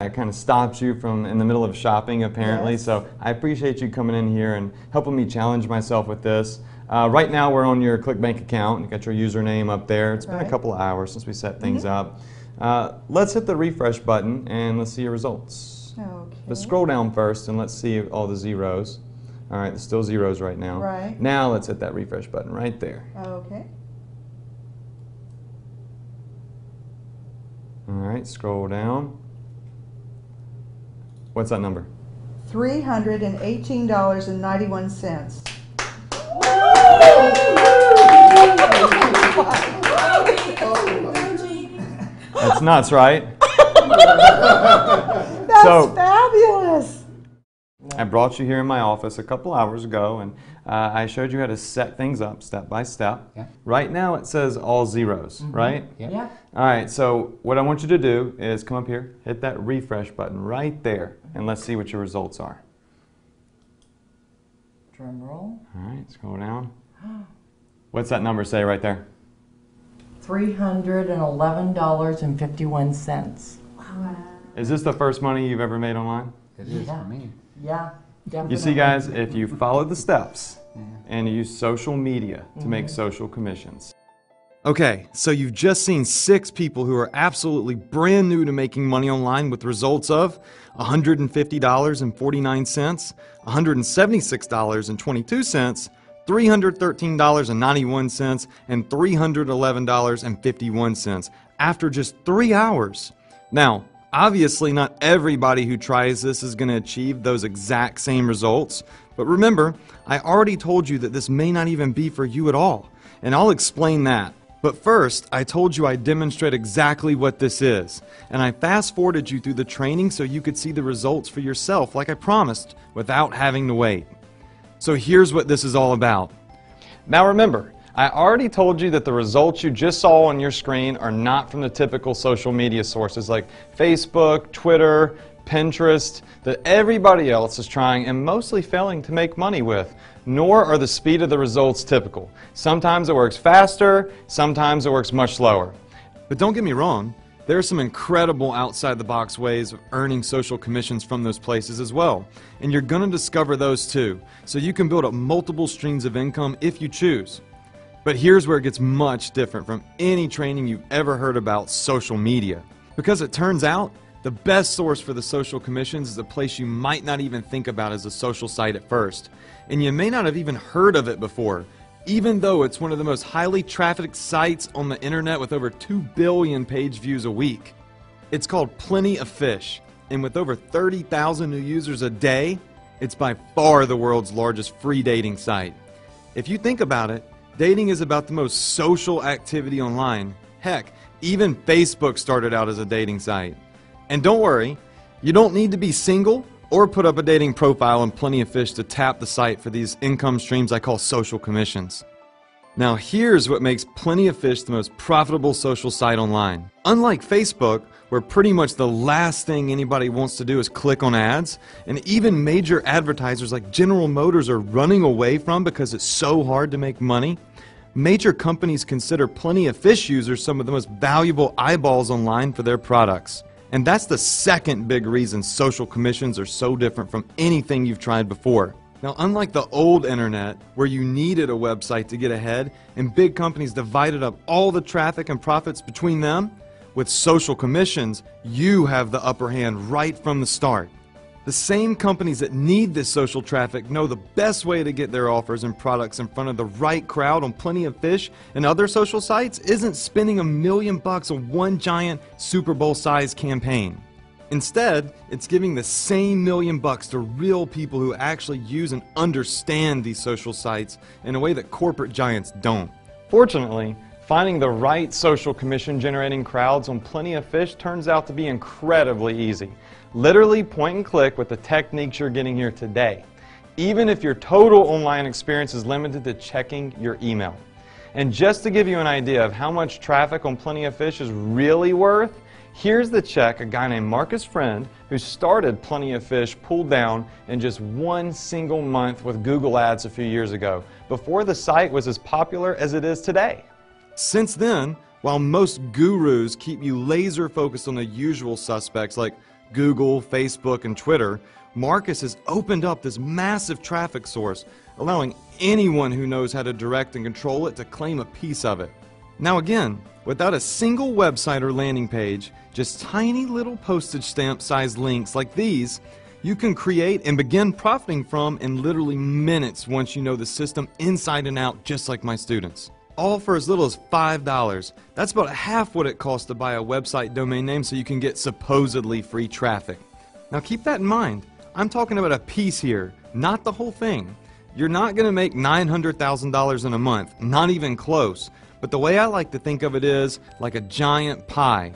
It kind of stops you from in the middle of shopping, apparently. Yes. So I appreciate you coming in here and helping me challenge myself with this. Right now we're on your ClickBank account. You got your username up there. It's been a Right. couple of hours since we set things up. Let's hit the refresh button and let's see your results. Okay. Let's scroll down first and let's see all the zeros. All right, there's still zeros right now. Right. Now let's hit that refresh button right there. Okay. All right, scroll down. What's that number? $318.91. That's nuts, right? That's So- fabulous. I brought you here in my office a couple hours ago, and I showed you how to set things up step by step. Yeah. Right now it says all zeros, right? Yeah. All right, so what I want you to do is come up here, hit that refresh button right there, and let's see what your results are. Drum roll. All right, scroll down. What's that number say right there? $311.51. Is this the first money you've ever made online? It is for me. Yeah, definitely. You see, guys, if you follow the steps and you use social media to make social commissions. Okay, so you've just seen 6 people who are absolutely brand new to making money online with results of $150.49, $176.22, $313.91, and $311.51 after just 3 hours. Now, obviously, not everybody who tries this is going to achieve those exact same results. But remember, I already told you that this may not even be for you at all. And I'll explain that. But first, I told you I'd demonstrate exactly what this is. And I fast-forwarded you through the training so you could see the results for yourself, like I promised, without having to wait. So here's what this is all about. Now remember, I already told you that the results you just saw on your screen are not from the typical social media sources like Facebook, Twitter, Pinterest, that everybody else is trying and mostly failing to make money with, nor are the speed of the results typical. Sometimes it works faster, sometimes it works much slower. But don't get me wrong, there are some incredible outside-the-box ways of earning social commissions from those places as well. And you're going to discover those too, so you can build up multiple streams of income if you choose. But here's where it gets much different from any training you've ever heard about social media. Because it turns out, the best source for the social commissions is a place you might not even think about as a social site at first. And you may not have even heard of it before, even though it's one of the most highly trafficked sites on the internet with over 2 billion page views a week. It's called Plenty of Fish, and with over 30,000 new users a day, it's by far the world's largest free dating site. If you think about it, dating is about the most social activity online. Heck, even Facebook started out as a dating site. And don't worry, you don't need to be single or put up a dating profile on Plenty of Fish to tap the site for these income streams I call social commissions. Now here's what makes Plenty of Fish the most profitable social site online. Unlike Facebook, where pretty much the last thing anybody wants to do is click on ads, and even major advertisers like General Motors are running away from because it's so hard to make money, major companies consider Plenty of Fish users some of the most valuable eyeballs online for their products. And that's the second big reason social commissions are so different from anything you've tried before. Now, unlike the old internet, where you needed a website to get ahead and big companies divided up all the traffic and profits between them, with social commissions, you have the upper hand right from the start. The same companies that need this social traffic know the best way to get their offers and products in front of the right crowd on Plenty of Fish and other social sites isn't spending $1 million on one giant Super Bowl-sized campaign. Instead, it's giving the same $1 million to real people who actually use and understand these social sites in a way that corporate giants don't. Fortunately, finding the right social commission generating crowds on Plenty of Fish turns out to be incredibly easy. Literally point and click with the techniques you're getting here today, even if your total online experience is limited to checking your email. And just to give you an idea of how much traffic on Plenty of Fish is really worth, here's the check a guy named Marcus Friend, who started Plenty of Fish, pulled down in just one single month with Google Ads a few years ago, before the site was as popular as it is today. Since then, while most gurus keep you laser focused on the usual suspects like Google, Facebook, and Twitter, Marcus has opened up this massive traffic source, allowing anyone who knows how to direct and control it to claim a piece of it. Now again, without a single website or landing page, just tiny little postage stamp sized links like these, you can create and begin profiting from in literally minutes once you know the system inside and out, just like my students. All for as little as $5. That's about half what it costs to buy a website domain name so you can get supposedly free traffic. Now keep that in mind. I'm talking about a piece here, not the whole thing. You're not going to make $900,000 in a month, not even close. But the way I like to think of it is like a giant pie.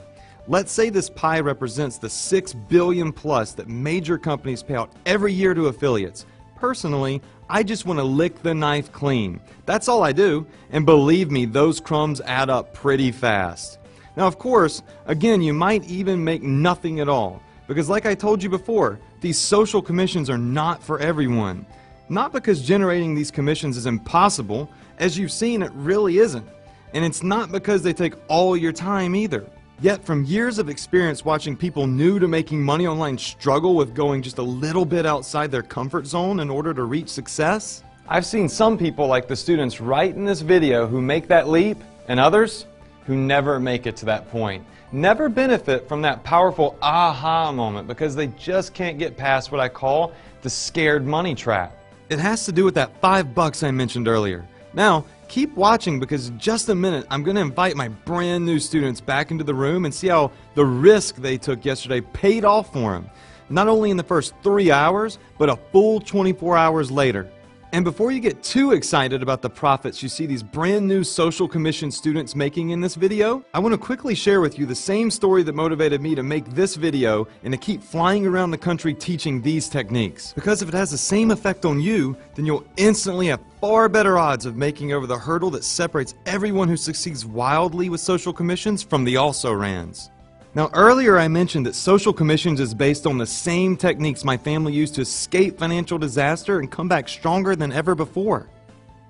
Let's say this pie represents the $6 billion plus that major companies pay out every year to affiliates. Personally, I just want to lick the knife clean. That's all I do, and believe me, those crumbs add up pretty fast. Now, of course, again, you might even make nothing at all, because like I told you before, these social commissions are not for everyone. Not because generating these commissions is impossible, as you've seen, it really isn't. And it's not because they take all your time either. Yet from years of experience watching people new to making money online struggle with going just a little bit outside their comfort zone in order to reach success, I've seen some people like the students right in this video who make that leap, and others who never make it to that point. Never benefit from that powerful aha moment because they just can't get past what I call the scared money trap. It has to do with that $5 I mentioned earlier. Now, keep watching because in just a minute I'm going to invite my brand new students back into the room and see how the risk they took yesterday paid off for them. Not only in the first 3 hours, but a full 24 hours later. And before you get too excited about the profits you see these brand new social commission students making in this video, I want to quickly share with you the same story that motivated me to make this video and to keep flying around the country teaching these techniques. Because if it has the same effect on you, then you'll instantly have far better odds of making over the hurdle that separates everyone who succeeds wildly with social commissions from the also-rans. Now earlier I mentioned that social commissions is based on the same techniques my family used to escape financial disaster and come back stronger than ever before.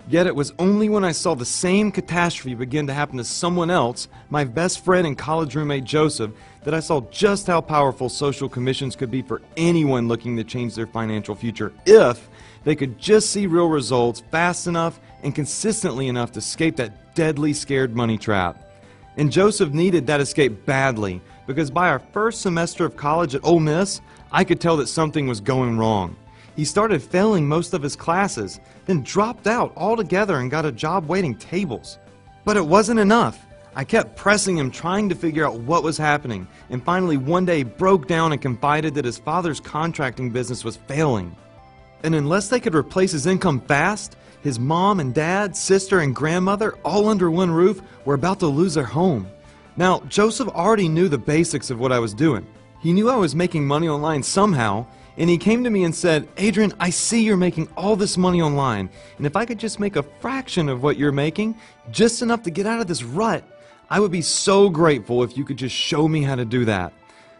Yet it was only when I saw the same catastrophe begin to happen to someone else, my best friend and college roommate Joseph, that I saw just how powerful social commissions could be for anyone looking to change their financial future if they could just see real results fast enough and consistently enough to escape that deadly scared money trap. And Joseph needed that escape badly because by our first semester of college at Ole Miss, I could tell that something was going wrong. He started failing most of his classes, then dropped out altogether and got a job waiting tables. But it wasn't enough. I kept pressing him, trying to figure out what was happening, and finally one day he broke down and confided that his father's contracting business was failing. And unless they could replace his income fast, his mom and dad, sister and grandmother, all under one roof, were about to lose their home. Now, Joseph already knew the basics of what I was doing. He knew I was making money online somehow, and he came to me and said, "Adrian, I see you're making all this money online, and if I could just make a fraction of what you're making, just enough to get out of this rut, I would be so grateful if you could just show me how to do that."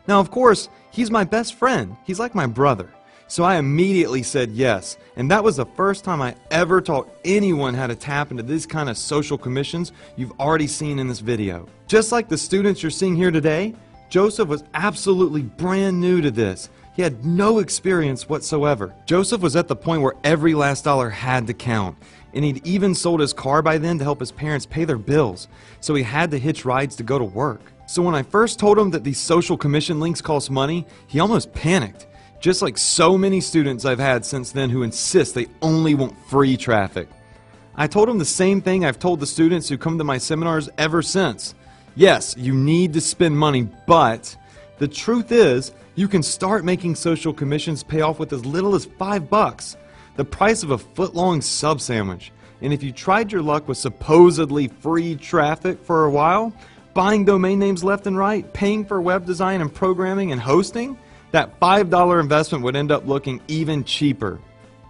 Now, of course, he's my best friend. He's like my brother. So I immediately said yes, and that was the first time I ever taught anyone how to tap into these kind of social commissions you've already seen in this video. Just like the students you're seeing here today, Joseph was absolutely brand new to this. He had no experience whatsoever. Joseph was at the point where every last dollar had to count, and he'd even sold his car by then to help his parents pay their bills, so he had to hitch rides to go to work. So when I first told him that these social commission links cost money, he almost panicked. Just like so many students I've had since then who insist they only want free traffic. I told him the same thing I've told the students who come to my seminars ever since. Yes, you need to spend money, but the truth is you can start making social commissions pay off with as little as $5, the price of a foot-long sub sandwich. And if you tried your luck with supposedly free traffic for a while, buying domain names left and right, paying for web design and programming and hosting, that $5 investment would end up looking even cheaper.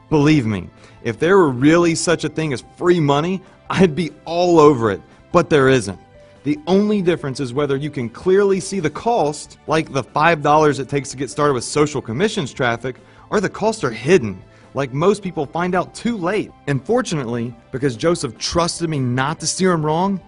Believe me, if there were really such a thing as free money, I'd be all over it, but there isn't. The only difference is whether you can clearly see the cost, like the $5 it takes to get started with social commissions traffic, or the costs are hidden, like most people find out too late. And fortunately, because Joseph trusted me not to steer him wrong,